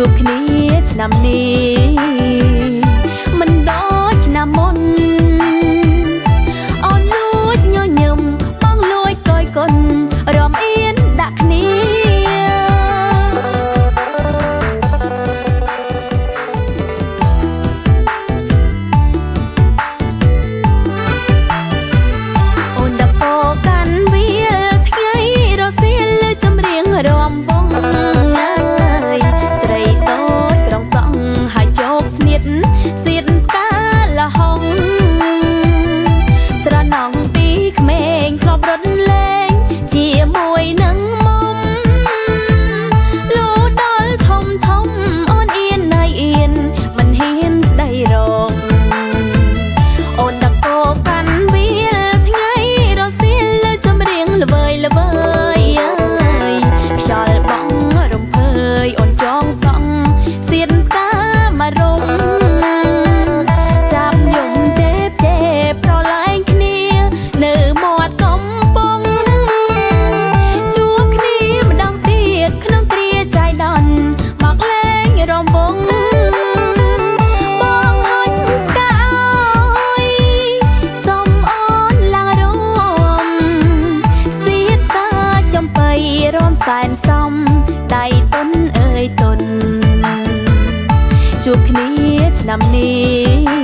ជួបគ្នាឆ្នាំនេះមិនដូចឆ្នាំមុនអូនលួចញញឹមបងលួចកយគុណរំអៀនដាក់គ្នាអូនដាក់ពោកាន់វាលថ្ងៃរសៀលចម្រៀងរំវងស្រីតូចក្រុងសង់ហើយជោគស្នៀតសៀតផ្កាละហុងស្រណងពីក្មេងធ្លាប់រត់លេងជាមួយនឹងមុំលូដល់ធំធំអូនអៀនណៃអៀនមិនហ៊ានស្ដីរកអូនដាក់ពោកាន់វាលថ្ងៃរសៀលចម្រៀងល្វើយល្វើយខ្យល់បងរំភើយអូនចងសង់សៀតផ្កាមករំចាប់យំចេបចេបប្រឡែងគ្នានៅមាត់កំពង់ជួបគ្នាម្ដងទៀតក្នុងគ្រាចៃដន្យមកលេងរំវងបងហុចកាអើយសុំអូនឡើងរួមសៀតកាចំបៃរំសែនសំដៃតុនអើយតុនជួបគ្នាឆ្នាំនេះ